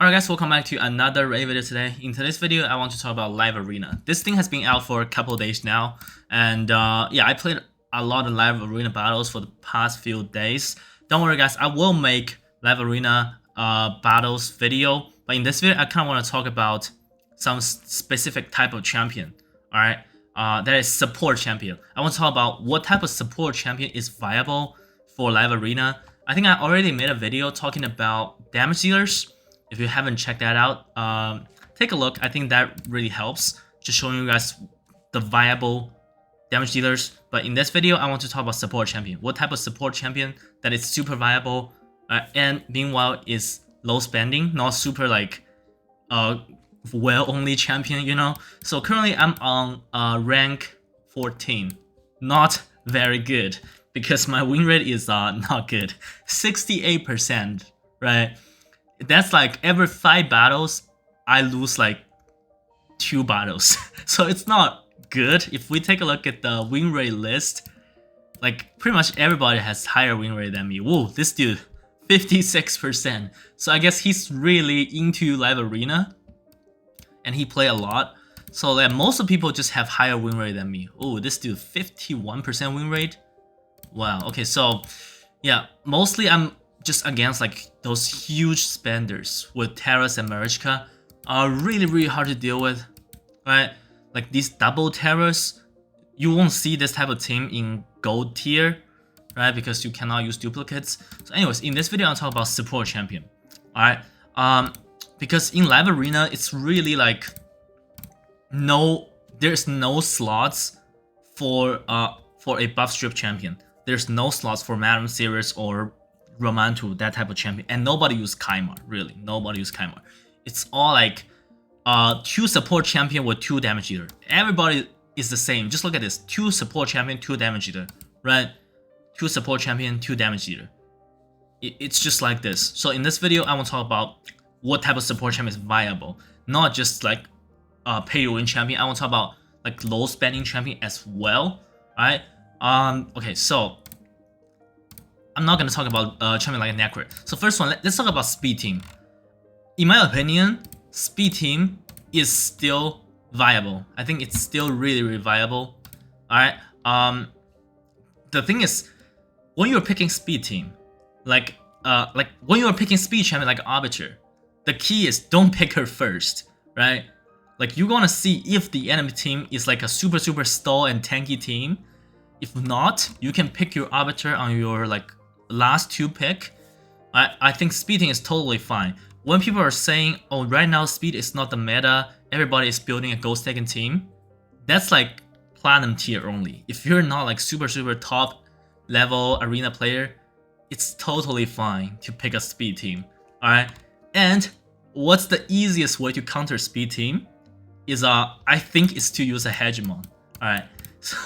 Alright guys, welcome back to another Raid video today. In today's video, I want to talk about Live Arena. This thing has been out for a couple of days now, and yeah, I played a lot of Live Arena battles for the past few days. Don't worry guys, I will make Live Arena battles video, but in this video, I kind of want to talk about some specific type of champion. Alright, that is support champion. I want to talk about what type of support champion is viable for Live Arena. I think I already made a video talking about damage dealers. If you haven't checked that out, take a look. I think that really helps, just showing you guys the viable damage dealers. But in this video, I want to talk about support champion. What type of support champion that is super viable, and meanwhile is low spending, not super like well only champion, you know. So currently I'm on rank 14, not very good because my win rate is not good, 68%, right? That's like every 5 battles, I lose like 2 battles. So it's not good. If we take a look at the win rate list, like pretty much everybody has higher win rate than me. Whoa, this dude, 56%. So I guess he's really into Live Arena and he play a lot. So that most of people just have higher win rate than me. Oh, this dude, 51% win rate. Wow, okay, so yeah, mostly I'm just against like those huge spenders with Terras and Marichka are really hard to deal with, right? Like these double Terras, you won't see this type of team in gold tier, right? Because you cannot use duplicates. So anyways, in this video, I'll talk about support champion, all right? Because in Live Arena, it's really like there's no slots for a buff strip champion. There's no slots for Madam Series or Romantu, that type of champion, and nobody use Kaimar, really. Nobody use Kaimar. It's all like 2 support champion with 2 damage dealer. Everybody is the same. Just look at this: 2 support champion, 2 damage dealer, right? 2 support champion, 2 damage dealer. It's just like this. So in this video, I want to talk about what type of support champion is viable, not just like pay to win champion. I want to talk about like low spending champion as well, right? Okay, so I'm not gonna talk about champion like a Necro. So first one, let's talk about speed team. In my opinion, speed team is still viable. I think it's still really viable. Alright. The thing is, when you're picking speed team, like when you're picking speed champion like Arbiter, the key is don't pick her first, right? Like you're gonna see if the enemy team is like a super stall and tanky team. If not, you can pick your Arbiter on your like last 2 pick. I think speeding is totally fine. When people are saying, oh, right now speed is not the meta, everybody is building a ghost taken team, that's like platinum tier only. If you're not like super top level arena player, it's totally fine to pick a speed team. Alright, and what's the easiest way to counter speed team is I think is to use a hegemon. Alright, so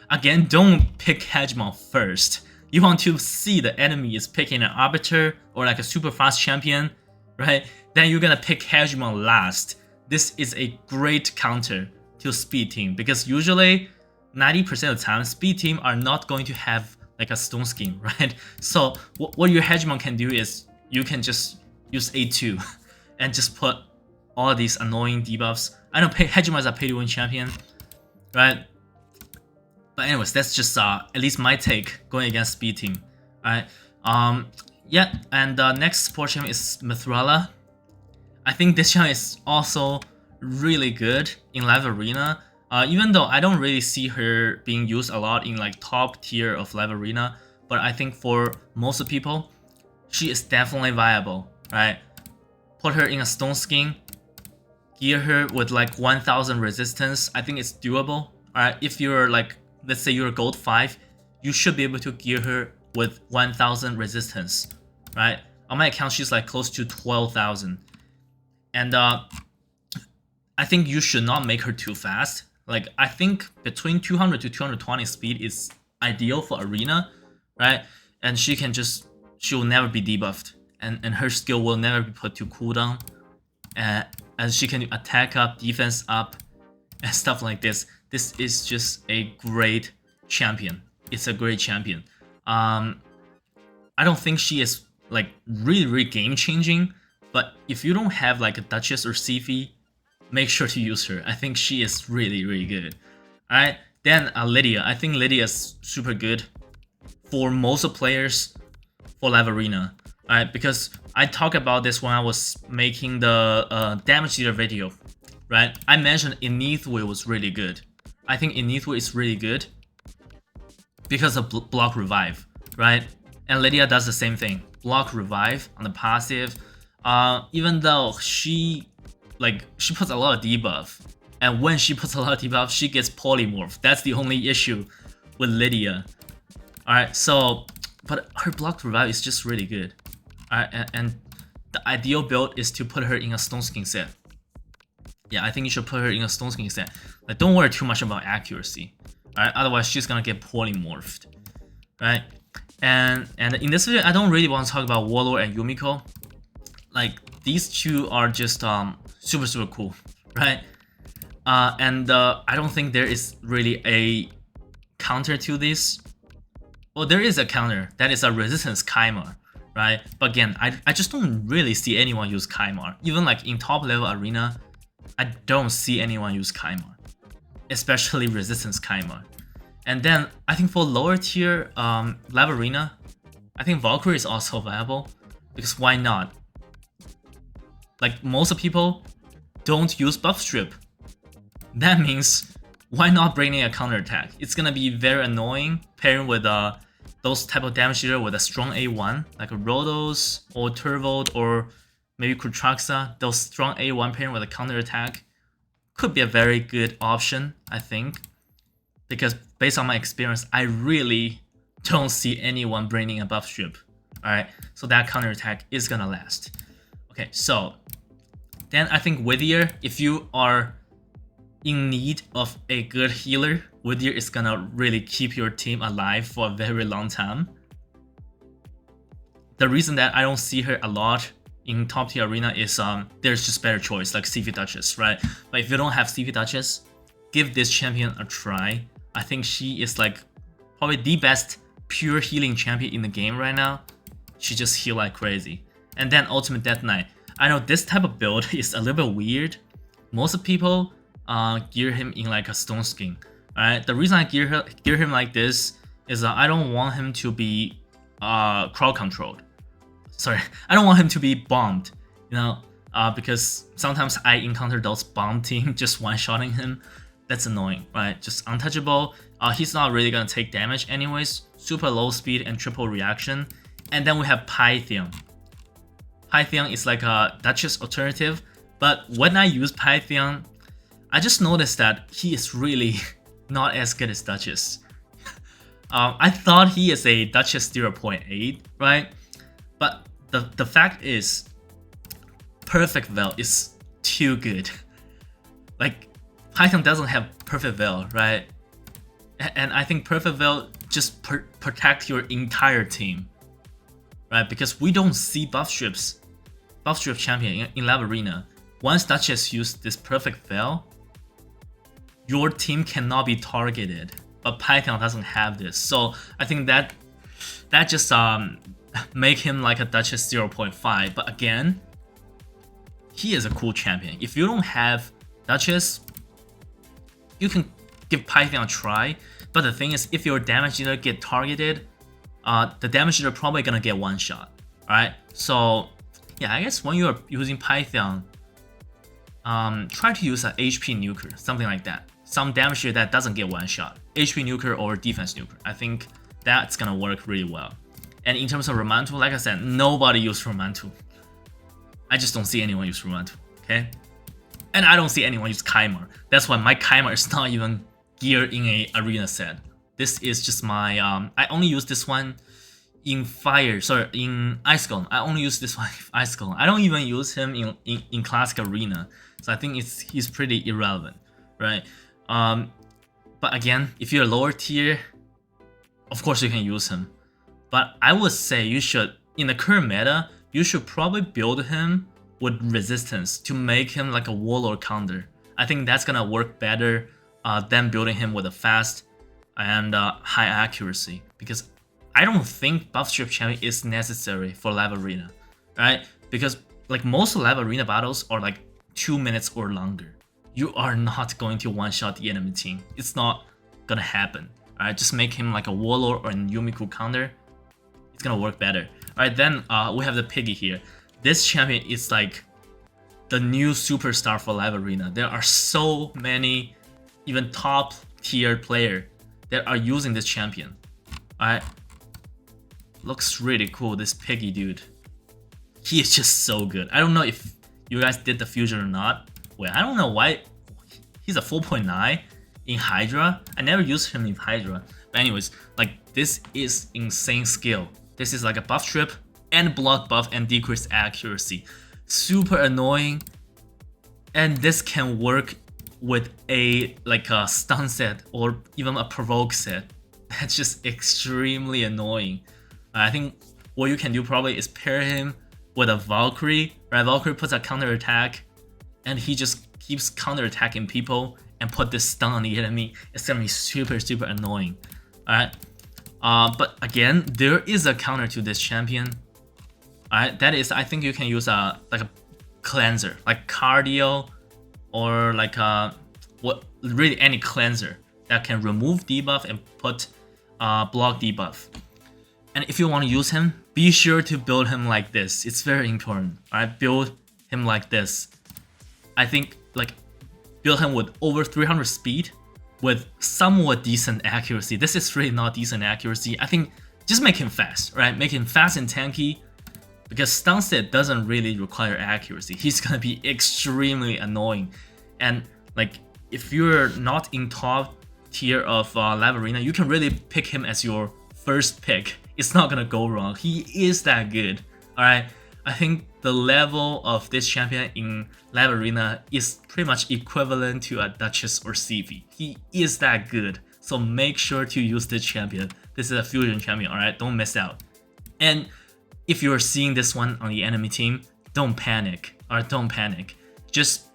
again, don't pick hegemon first. You want to see the enemy is picking an Arbiter or like a super fast champion, right? Then you're gonna pick Hegemon last. This is a great counter to speed team because usually 90% of the time speed team are not going to have like a stone skin, right? So what your Hegemon can do is you can just use A2 and just put all these annoying debuffs. I know Hegemon is a pay to win champion, right? But anyways, that's just at least my take going against speed team. Alright. Yeah, and the next support champion is Mithrala. I think this champion is also really good in Live Arena. Even though I don't really see her being used a lot in like top tier of Live Arena, but I think for most of people, she is definitely viable, right? Put her in a stone skin, gear her with like 1000 resistance. I think it's doable. Alright, if you're like, let's say you're gold 5, you should be able to gear her with 1000 resistance, right? On my account, she's like close to 12,000. And I think you should not make her too fast. Like, I think between 200 to 220 speed is ideal for arena, right? And she will never be debuffed. And her skill will never be put to cooldown. And she can attack up, defense up, and stuff like this. This is just a great champion. It's a great champion. I don't think she is like really game changing, But if you don't have like a Duchess or Siphi, make sure to use her. I think she is really good. Alright, then Lydia. I think Lydia is super good for most players for Live Arena. Alright, because I talked about this when I was making the damage dealer video. Right, I mentioned Inithue was really good. I think Inithue is really good because of block revive, right? And Lydia does the same thing, block revive on the passive. Even though she puts a lot of debuff, and when she puts a lot of debuff, she gets polymorph. That's the only issue with Lydia. All right, so but her block revive is just really good. All right, and the ideal build is to put her in a Stone Skin set. Yeah, I think you should put her in a Stone Skin set. Like, don't worry too much about accuracy. Alright, otherwise she's gonna get polymorphed. Right? And in this video, I don't really want to talk about Warlord and Yumiko. Like, these two are just super cool, right? I don't think there is really a counter to this. Well, there is a counter. That is a resistance Kaimar, right? But again, I just don't really see anyone use Kaimar. Even like in top level arena, I don't see anyone use Kaimar, especially resistance Kaimar. And then I think for lower tier Live Arena, I think Valkyrie is also viable, because why not? Like, most people don't use buff strip. That means why not bring in a counter attack? It's gonna be very annoying pairing with those type of damage dealer with a strong A1 like a Rhodos or Turvold or maybe Kutraxa. Those strong A1 pairing with a counter attack could be a very good option, I think, because based on my experience, I really don't see anyone bringing a buff strip. Alright, so that counter attack is gonna last. Okay, so then I think Whittier, if you are in need of a good healer, Whittier is gonna really keep your team alive for a very long time. The reason that I don't see her a lot in top tier arena is there's just better choice like Siphi Duchess, right? But if you don't have Siphi Duchess, give this champion a try. I think she is like probably the best pure healing champion in the game right now. She just heal like crazy. And then Ultimate Death Knight. I know this type of build is a little bit weird. Most people gear him in like a Stone Skin. Alright, the reason I gear him like this is I don't want him to be crowd controlled. Sorry, I don't want him to be bombed, you know, because sometimes I encounter those bomb team just one-shotting him. That's annoying, right? Just untouchable. He's not really gonna take damage anyways. Super low speed and triple reaction. And then we have Pythian. Pythian is like a Duchess alternative, but when I use Pythian, I just noticed that he is really not as good as Duchess. I thought he is a Duchess 0.8, right? But the fact is, Perfect Veil is too good. Like, Python doesn't have Perfect Veil, right? And I think Perfect Veil just protect your entire team, right? Because we don't see buff strip champion in Live Arena. Once Duchess used this Perfect Veil, your team cannot be targeted. But Python doesn't have this, so I think that just make him like a Duchess 0.5. But again, he is a cool champion. If you don't have Duchess, you can give Python a try. But the thing is, if your damage dealer get targeted, the damage dealer probably gonna get one shot. Alright, so yeah, I guess when you are using Python, try to use an HP nuker, something like that. Some damage dealer that doesn't get one shot. HP nuker or defense nuker. I think that's gonna work really well. And in terms of Romantu, like I said, nobody uses Romantu. I just don't see anyone use Romantu, okay? And I don't see anyone use Kaimar. That's why my Kaimar is not even geared in a arena set. This is just my, I only use this one in in Ice Golem. I only use this one in Ice Golem. I don't even use him in Classic Arena. So I think he's pretty irrelevant, right? But again, if you're lower tier, of course you can use him. But I would say you should, in the current meta, you should probably build him with resistance to make him like a warlord counter. I think that's gonna work better than building him with a fast and high accuracy, because I don't think buff strip champion is necessary for Live Arena, right? Because like most live arena battles are like 2 minutes or longer. You are not going to one-shot the enemy team. It's not gonna happen. Alright, just make him like a warlord or a Yumiko counter. It's gonna work better. Alright, then we have the Piggy here. This champion is like the new superstar for live arena. There are so many even top tier player that are using this champion. Alright, looks really cool, this Piggy dude. He is just so good. I don't know if you guys did the fusion or not. Wait, I don't know why he's a 4.9 in Hydra. I never used him in Hydra. But anyways, like this is insane skill. This is like a buff strip and block buff and decreased accuracy. Super annoying. And this can work with a like a stun set or even a provoke set. That's just extremely annoying. I think what you can do probably is pair him with a Valkyrie, right? Valkyrie puts a counter attack, and he just keeps counter attacking people and put this stun on the enemy. It's gonna be super annoying. Alright. But again, there is a counter to this champion. Alright, that is I think you can use a like a cleanser, like cardio or like really any cleanser that can remove debuff and put block debuff. And if you want to use him, be sure to build him like this. It's very important. Alright, build him like this. I think like build him with over 300 speed with somewhat decent accuracy. This is really not decent accuracy. I think just make him fast, right? Make him fast and tanky, because stun set doesn't really require accuracy. He's gonna be extremely annoying. And like if you're not in top tier of live arena, you can really pick him as your first pick. It's not gonna go wrong. He is that good. Alright, I think the level of this champion in live arena is pretty much equivalent to a Duchess or CV. He is that good. So make sure to use this champion. This is a fusion champion, alright? Don't miss out. And if you're seeing this one on the enemy team, don't panic. Alright, don't panic. Just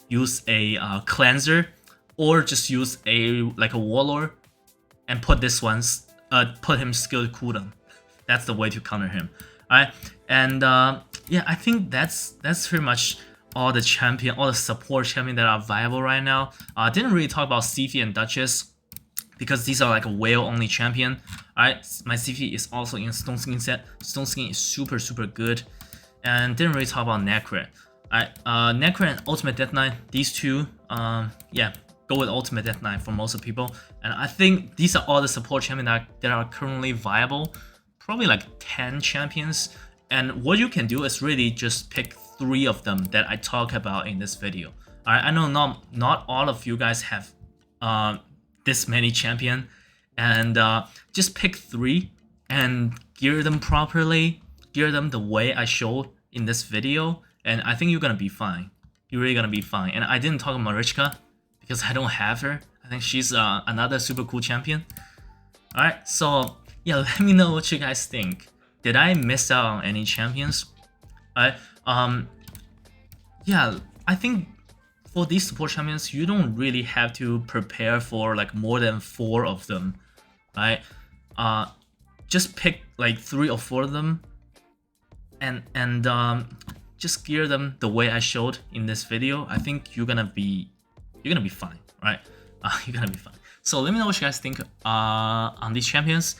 use a cleanser or just use a like a warlord and put this one's put him skilled cooldown. That's the way to counter him. Alright, and yeah, I think that's pretty much all the support champion that are viable right now. Didn't really talk about CV and Duchess because these are like a whale only champion. Alright, my CV is also in Stone Skin set. Stone Skin is super good, and didn't really talk about Necret. Alright, Necret and Ultimate Death Knight, these two, yeah, go with Ultimate Death Knight for most of people. And I think these are all the support champions that are currently viable. Probably like 10 champions. And what you can do is really just pick 3 of them that I talk about in this video. Alright, I know not all of you guys have this many champion, and just pick 3 and gear them properly, gear them the way I showed in this video, and I think you're gonna be fine. You're really gonna be fine. And I didn't talk about Marichka because I don't have her. I think she's another super cool champion. Alright, so yeah, let me know what you guys think. Did I miss out on any champions? Alright, yeah, I think for these support champions, you don't really have to prepare for like more than 4 of them, right? Just pick like 3 or 4 of them, and just gear them the way I showed in this video. I think you're gonna be fine, right? You're gonna be fine. So let me know what you guys think on these champions.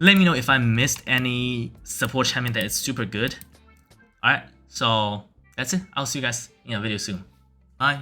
Let me know if I missed any support champion that is super good. Alright, so that's it. I'll see you guys in a video soon. Bye.